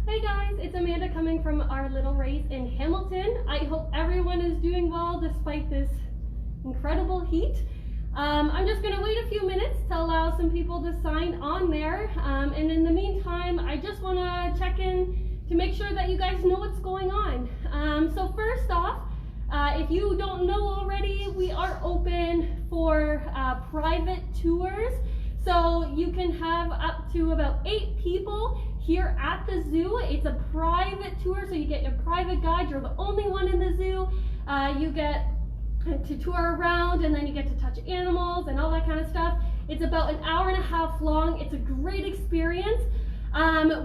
Hey guys, it's Amanda coming from our little race in Hamilton. I hope everyone is doing well despite this incredible heat. I'm just going to wait a few minutes to allow some people to sign on there. And in the meantime, I just want to check in to make sure that you guys know what's going on. So first off, if you don't know already, we are open for private tours. So you can have up to about 8 people here at the zoo. It's a private tour, so you get your private guide. You're the only one in the zoo. You get to tour around, and then you get to touch animals and all that kind of stuff. It's about an hour and a half long. It's a great experience.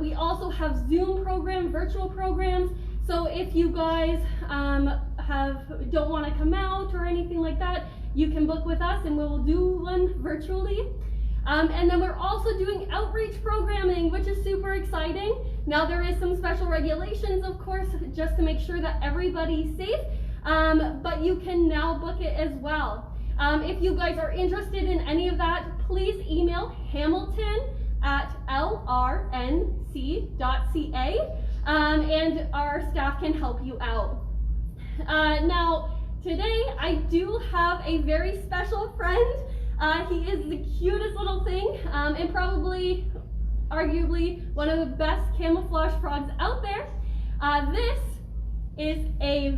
We also have Zoom program, virtual programs. So if you guys don't want to come out or anything like that, you can book with us and we will do one virtually. And then we're also doing outreach programming, which is super exciting. Now there is some special regulations, of course, just to make sure that everybody's safe, but you can now book it as well. If you guys are interested in any of that, please email hamilton@lrnc.ca, and our staff can help you out. Now, today I do have a very special friend. He is the cutest little thing, and probably, arguably, one of the best camouflage frogs out there. This is a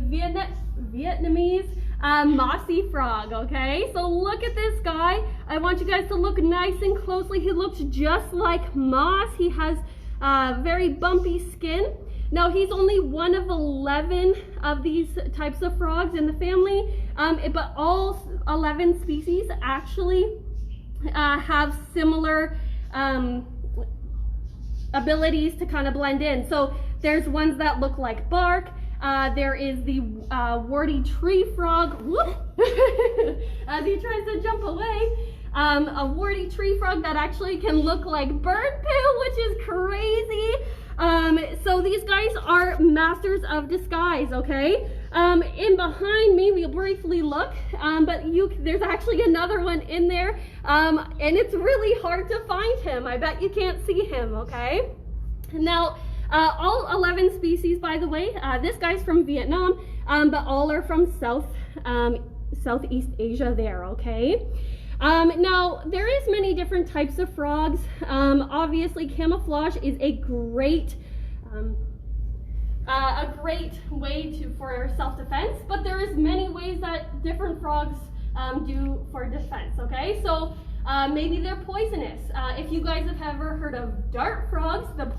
Vietnamese Mossy Frog, okay? So look at this guy. I want you guys to look nice and closely. He looks just like moss. He has very bumpy skin. Now, he's only one of 11 of these types of frogs in the family, but all 11 species actually have similar abilities to kind of blend in. So there's ones that look like bark. There is the warty tree frog, as he tries to jump away. A warty tree frog that actually can look like bird poo, which is crazy. So these guys are masters of disguise, okay? In behind me, we'll briefly look, but there's actually another one in there, and it's really hard to find him. I bet you can't see him, okay? Now, all 11 species, by the way, this guy's from Vietnam, but all are from Southeast Asia there, okay? Now, there is many different types of frogs. Obviously, camouflage is a great way for self-defense, but there is many ways that different frogs do for defense, okay? So maybe they're poisonous. If you guys have ever heard of dart frogs, the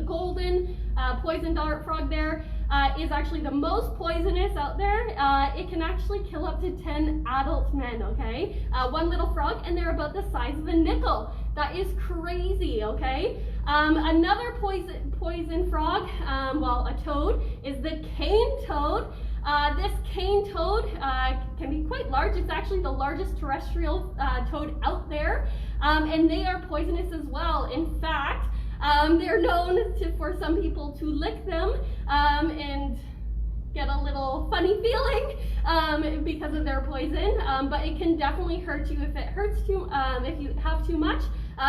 golden poison dart frog there is actually the most poisonous out there. It can actually kill up to 10 adult men, okay? One little frog, and they're about the size of a nickel. That is crazy, okay? Another poison frog, well, a toad, is the cane toad. This cane toad can be quite large. It's actually the largest terrestrial toad out there, and they are poisonous as well. In fact, they're known for some people to lick them and get a little funny feeling because of their poison, but it can definitely hurt you if it hurts if you have too much.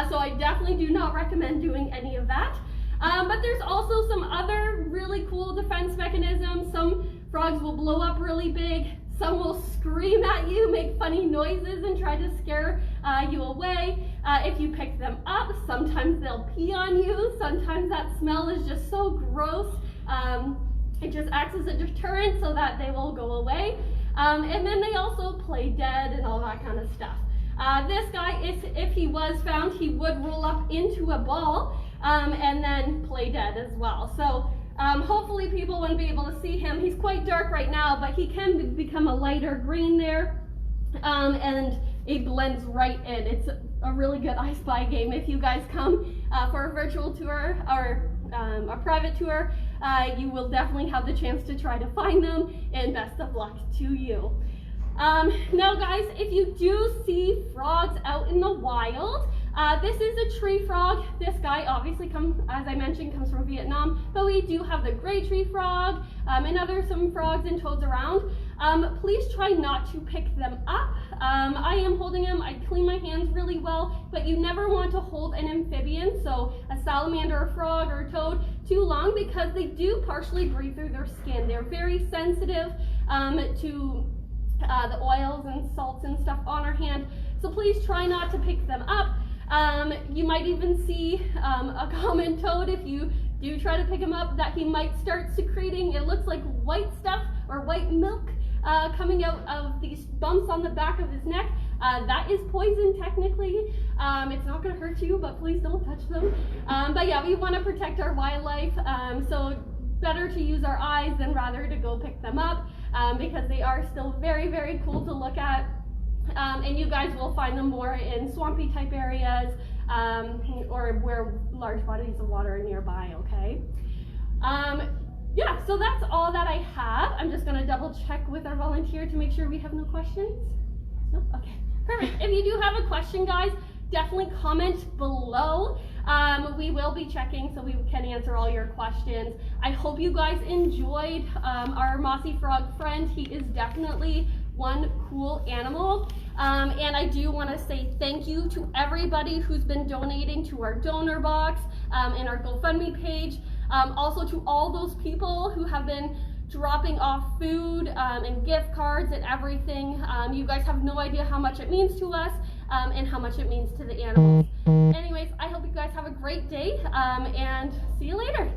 So I definitely do not recommend doing any of that. But there's also some other really cool defense mechanisms. Some frogs will blow up really big. Some will scream at you, make funny noises, and try to scare you away. If you pick them up, sometimes they'll pee on you. Sometimes that smell is just so gross. It just acts as a deterrent so that they will go away. And then they also play dead and all that kind of stuff. This guy, if he was found, he would roll up into a ball and then play dead as well. So hopefully people wouldn't be able to see him. He's quite dark right now, but he can become a lighter green there, and it blends right in. It's a really good I Spy game. If you guys come for a virtual tour or a private tour, you will definitely have the chance to try to find them, and best of luck to you. Now guys, if you do see frogs out in the wild, This is a tree frog. This guy obviously as I mentioned, comes from Vietnam, but we do have the gray tree frog and some frogs and toads around. Please try not to pick them up. I am holding them. I clean my hands really well, but you never want to hold an amphibian, so a salamander, a frog, or a toad, too long, because they do partially breathe through their skin. They're very sensitive to the oils and salts and stuff on our hand, so please try not to pick them up. You might even see a common toad, if you do try to pick him up, that he might start secreting, it looks like white stuff or white milk coming out of these bumps on the back of his neck. That is poison technically. It's not going to hurt you, but please don't touch them. But yeah, we want to protect our wildlife, so better to use our eyes than rather to go pick them up, because they are still very, very cool to look at. And you guys will find them more in swampy type areas, or where large bodies of water are nearby, okay? Yeah, so that's all that I have. I'm just gonna double check with our volunteer to make sure we have no questions. No? Okay, perfect. If you do have a question, guys, definitely comment below. We will be checking so we can answer all your questions. I hope you guys enjoyed our Mossy Frog friend. He is definitely one cool animal. And I do want to say thank you to everybody who's been donating to our donor box and our GoFundMe page. Also to all those people who have been dropping off food and gift cards and everything. You guys have no idea how much it means to us and how much it means to the animals. Anyways, I hope you guys have a great day and see you later.